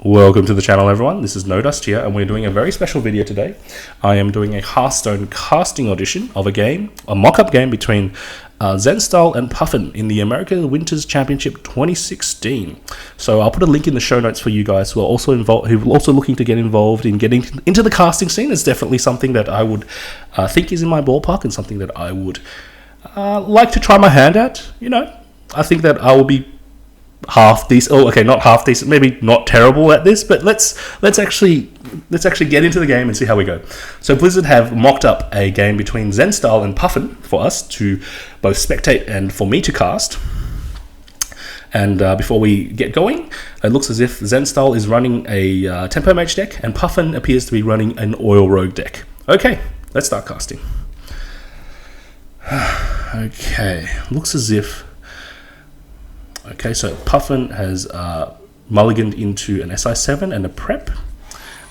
Welcome to the channel, everyone. This is NoDust here, and we're doing a very special video today. I am doing a Hearthstone casting audition of a game, a mock-up game between Zenstyle and Puffin in the American Winters Championship 2016. So I'll put a link in the show notes for you guys who are also involved, who are also looking to get involved in getting into the casting scene. It's definitely something that I would think is in my ballpark and something that I would like to try my hand at. You know, I think that I will be half decent. Oh, okay, not half decent. Maybe not terrible at this, but let's actually get into the game and see how we go. So Blizzard have mocked up a game between Zenstyle and Puffin for us to both spectate and for me to cast. And before we get going, it looks as if Zenstyle is running a Tempo Mage deck, and Puffin appears to be running an Oil Rogue deck. Okay, let's start casting. Okay, looks as if. Okay, so Puffin has mulliganed into an SI7 and a prep,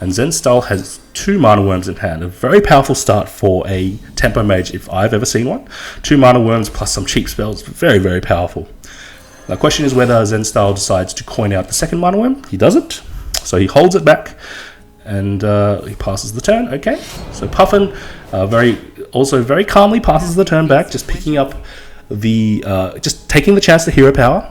and Zenstyle has 2 Mana Worms in hand. A very powerful start for a Tempo Mage if I've ever seen one. 2 Mana Worms plus some cheap spells, very, very powerful. The question is whether Zenstyle decides to coin out the second Mana Worm. He doesn't, so he holds it back, and he passes the turn. Okay, so Puffin very calmly passes the turn back, just picking up the, just taking the chance to hero power.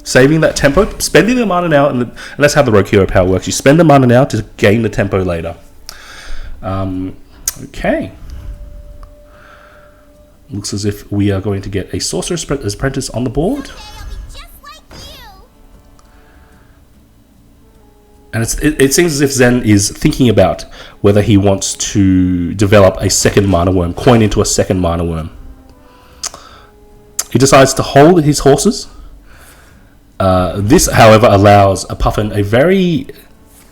Saving that tempo, spending the mana now, and that's how the Rogue Hero Power works. You spend the mana now to gain the tempo later. Okay. Looks as if we are going to get a Sorcerer's Apprentice on the board. And it seems as if Zen is thinking about whether he wants to develop a second Mana Worm, coin into a second Mana Worm. He decides to hold his horses. This, however, allows a Puffin a very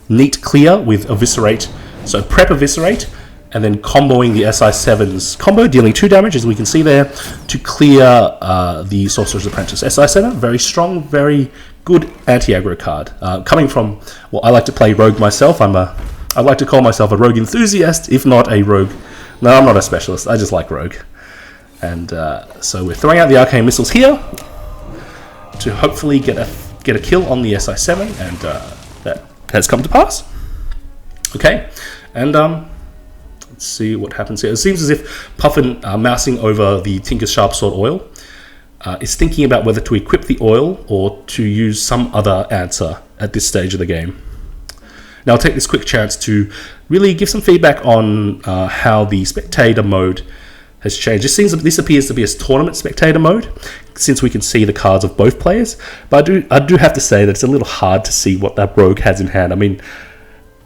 neat clear with Eviscerate. So prep Eviscerate, and then comboing the SI7's combo, dealing 2 damage, as we can see there, to clear the Sorcerer's Apprentice. SI7, very strong, very good anti-aggro card. Coming from, well, I like to play Rogue myself. I like to call myself a Rogue enthusiast, if not a Rogue. No, I'm not a specialist. I just like Rogue. And so we're throwing out the Arcane Missiles here to hopefully get a kill on the SI7, and that has come to pass. Okay, and let's see what happens here. It seems as if Puffin, mousing over the Tinker's Sharpsword Oil, is thinking about whether to equip the oil or to use some other answer at this stage of the game. Now I'll take this quick chance to really give some feedback on how the spectator mode has changed. This appears to be a tournament spectator mode, since we can see the cards of both players. But I do have to say that it's a little hard to see what that rogue has in hand. I mean,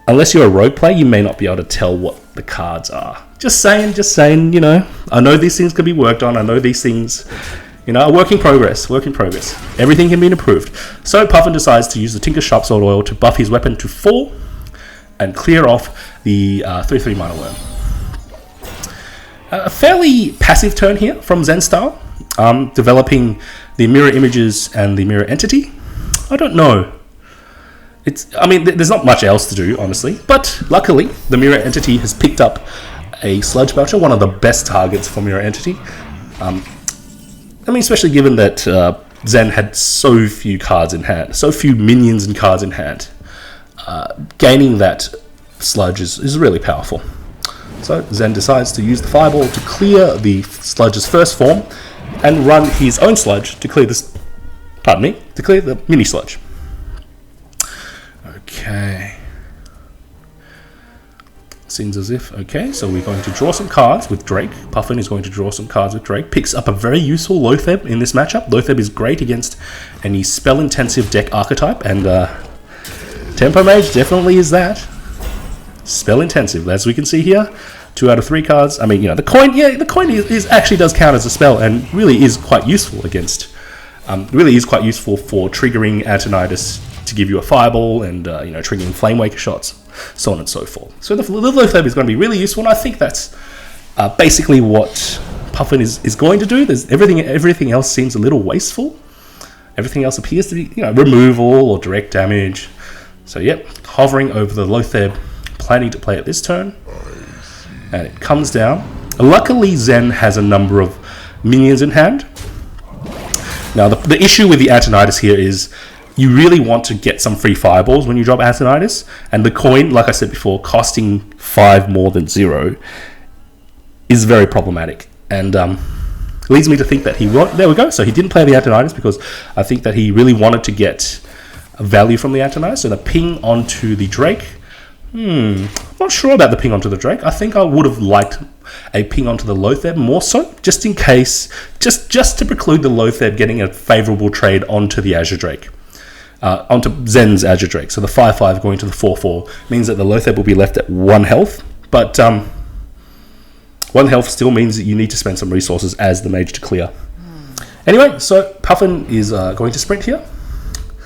unless you're a rogue player, you may not be able to tell what the cards are. Just saying, you know. I know these things can be worked on. I know these things, you know, are work in progress. Everything can be improved. So Puffin decides to use the Tinker's Sharpsword Oil to buff his weapon to 4 and clear off the 3/3 Mana Worm. A fairly passive turn here from Zenstyle, developing the mirror images and the mirror entity. I don't know. I mean, there's not much else to do, honestly. But luckily, the mirror entity has picked up a Sludge Belcher, one of the best targets for mirror entity. I mean, especially given that Zen had so few cards in hand, so few minions and cards in hand. Gaining that Sludge is really powerful. So Zen decides to use the Fireball to clear the Sludge's first form and run his own Sludge to clear to clear the mini Sludge. Okay. Seems as if, okay, so we're going to draw some cards with Drake. Puffin is going to draw some cards with Drake. Picks up a very useful Lotheb in this matchup. Lotheb is great against any spell-intensive deck archetype, and Tempo Mage definitely is that. Spell intensive, as we can see here. 2 out of 3 cards. I mean, you know, the coin actually does count as a spell, and really is quite useful against. Really is quite useful for triggering Antonidas to give you a Fireball, and you know, triggering Flamewaker shots, so on and so forth. So the Lotheb is going to be really useful, and I think that's basically what Puffin is going to do. There's everything else seems a little wasteful. Everything else appears to be, you know, removal or direct damage. So yep, hovering over the Lotheb, planning to play it this turn, and it comes down. Luckily, Zen has a number of minions in hand. Now, the issue with the Antonidas here is you really want to get some free fireballs when you drop Antonidas, and the coin, like I said before, costing 5 more than 0 is very problematic, and leads me to think that there we go. So he didn't play the Antonidas because I think that he really wanted to get value from the Antonidas. So the ping onto the Drake. I'm not sure about the ping onto the Drake. I think I would have liked a ping onto the Lotheb more so, just in case, just to preclude the Lotheb getting a favorable trade onto the Azure Drake, onto Zen's Azure Drake. So the 5/5 going to the 4/4 means that the Lotheb will be left at 1 health, but 1 health still means that you need to spend some resources as the mage to clear. Anyway, so Puffin is going to sprint here,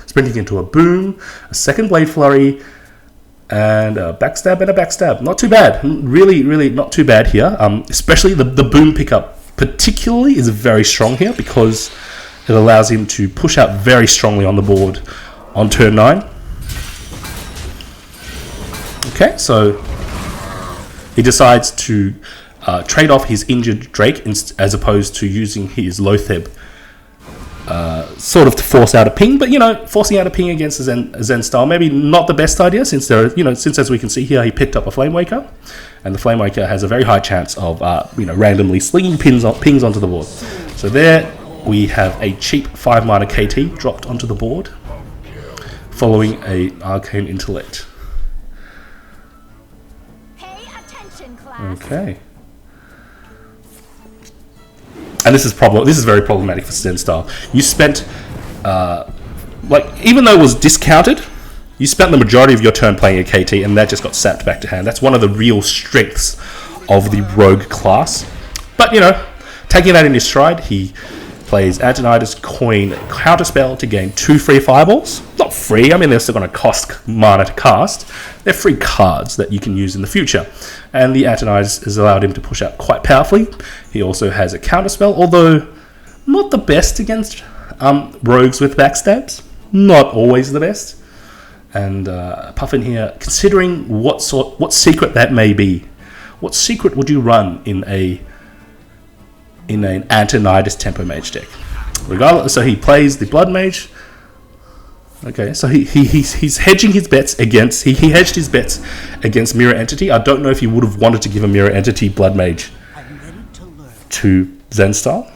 sprinting into a boom, a second blade flurry, and a backstab and a backstab. Not too bad. Really, really not too bad here. Especially the boom pickup particularly is very strong here because it allows him to push out very strongly on the board on turn 9. Okay, so he decides to trade off his injured Drake as opposed to using his Lotheb sort of to force out a ping, but forcing out a ping against a Zenstyle maybe not the best idea, since since as we can see here he picked up a Flame Waker, and the Flame Waker has a very high chance of randomly slinging pings onto the board. So there we have a cheap 5 mana KT dropped onto the board, following a Arcane Intellect. Pay attention, class. Okay. And this is very problematic for Zenstyle. You spent, even though it was discounted, you spent the majority of your turn playing a KT, and that just got sapped back to hand. That's one of the real strengths of the Rogue class. But, taking that in his stride, he plays Antonidas, Coin, Counterspell to gain 2 free fireballs. Not free, they're still going to cost mana to cast. They're free cards that you can use in the future. And the Antonidas has allowed him to push out quite powerfully. He also has a Counterspell, although not the best against rogues with backstabs. Not always the best. And Puffin here, considering what secret that may be. What secret would you run in an Antonidas Tempo Mage deck? Regardless, so he plays the Blood Mage. Okay, so he's hedging his bets against... He hedged his bets against Mirror Entity. I don't know if he would have wanted to give a Mirror Entity Blood Mage to Zenstyle.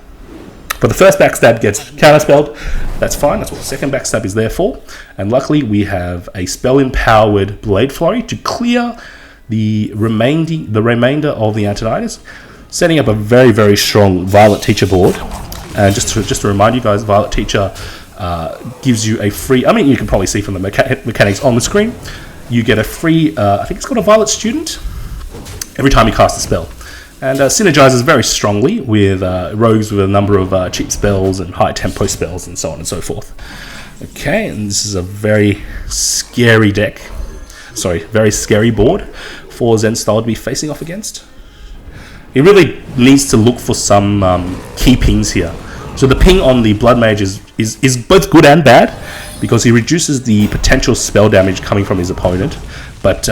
But the first backstab gets counterspelled. That's fine. That's what the second backstab is there for. And luckily, we have a spell-empowered Blade Flurry to clear the remainder of the Antonidas, setting up a very, very strong Violet Teacher board. And just to remind you guys, Violet Teacher gives you a free... you can probably see from the mechanics on the screen. You get a free... I think it's called a Violet Student every time you cast a spell. And synergizes very strongly with rogues with a number of cheap spells and high tempo spells and so on and so forth. Okay, and this is a very scary deck. Sorry, very scary board for Zenstyle to be facing off against. He really needs to look for some key pings here. So the ping on the Blood Mage is both good and bad, because he reduces the potential spell damage coming from his opponent, but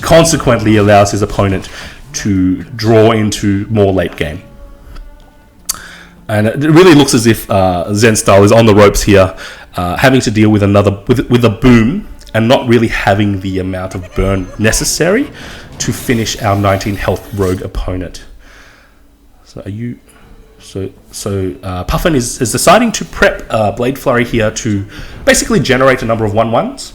consequently allows his opponent to draw into more late game. And it really looks as if Zenstyle is on the ropes here, having to deal with with a boom and not really having the amount of burn necessary to finish our 19 health rogue opponent. So Puffin is deciding to prep Blade Flurry here to basically generate a number of 1/1s.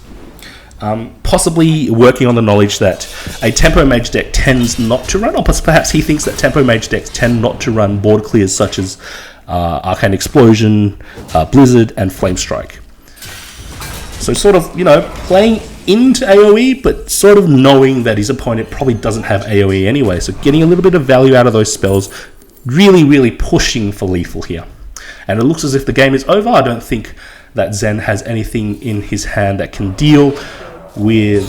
Possibly working on the knowledge that a Tempo Mage deck tends not to run, or perhaps he thinks that Tempo Mage decks tend not to run board clears such as Arcane Explosion, Blizzard, and Flame Strike. So sort of, playing into AoE, but sort of knowing that his opponent probably doesn't have AoE anyway, so getting a little bit of value out of those spells, really, really pushing for lethal here. And it looks as if the game is over. I don't think that Zen has anything in his hand that can deal with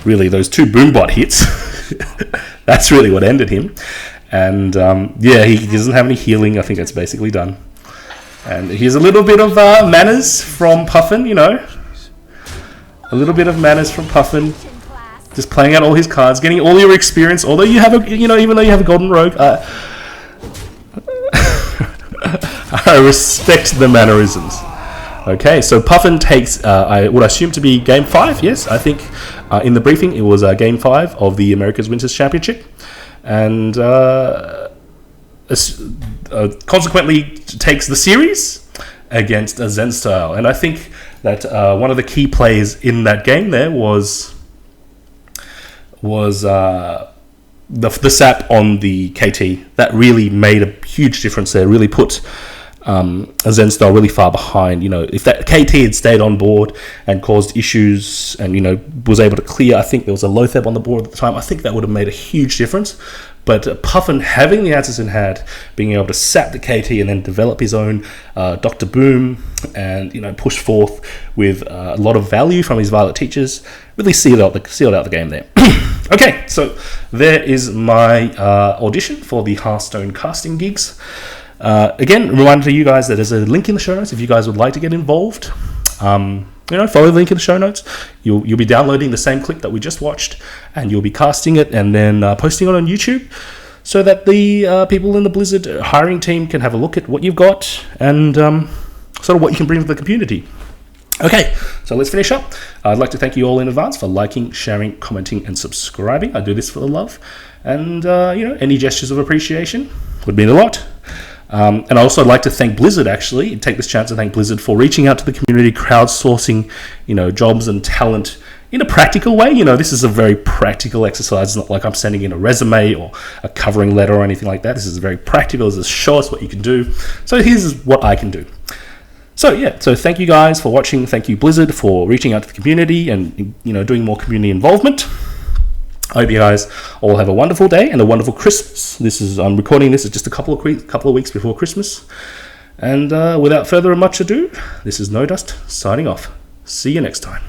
really those 2 Boombot hits. That's really what ended him. And he doesn't have any healing. I think that's basically done. And here's a little bit of manners from Puffin, A little bit of manners from Puffin. Just playing out all his cards, getting all your experience. Although you have even though you have a Golden Rogue, I respect the mannerisms. Okay, so Puffin takes, I would assume to be Game 5, yes. I think in the briefing it was Game 5 of the America's Winters Championship. And consequently takes the series against Zenstyle. And I think that one of the key plays in that game there was the sap on the KT. That really made a huge difference there, really put Zenstyle really far behind. If that KT had stayed on board and caused issues and, was able to clear, I think there was a Lotheb on the board at the time, I think that would have made a huge difference. But Puffin having the answers in hand, being able to sap the KT and then develop his own Dr. Boom and, push forth with a lot of value from his Violet teachers, really sealed out the game there. Okay, so there is my audition for the Hearthstone casting gigs. Again, reminder to you guys that there's a link in the show notes if you guys would like to get involved. Follow the link in the show notes. You'll be downloading the same clip that we just watched, and you'll be casting it and then posting it on YouTube, so that the people in the Blizzard hiring team can have a look at what you've got and sort of what you can bring to the community. Okay, so let's finish up. I'd like to thank you all in advance for liking, sharing, commenting, and subscribing. I do this for the love, and any gestures of appreciation would mean a lot. And I also like to thank Blizzard, actually, take this chance to thank Blizzard for reaching out to the community, crowdsourcing, jobs and talent in a practical way. This is a very practical exercise. It's not like I'm sending in a resume or a covering letter or anything like that. This is very practical. This is show us what you can do. So here's what I can do. So thank you guys for watching. Thank you, Blizzard, for reaching out to the community and, doing more community involvement. I hope you guys all have a wonderful day and a wonderful Christmas. I'm recording this just a couple of weeks before Christmas. And without further much ado, this is NoDust signing off. See you next time.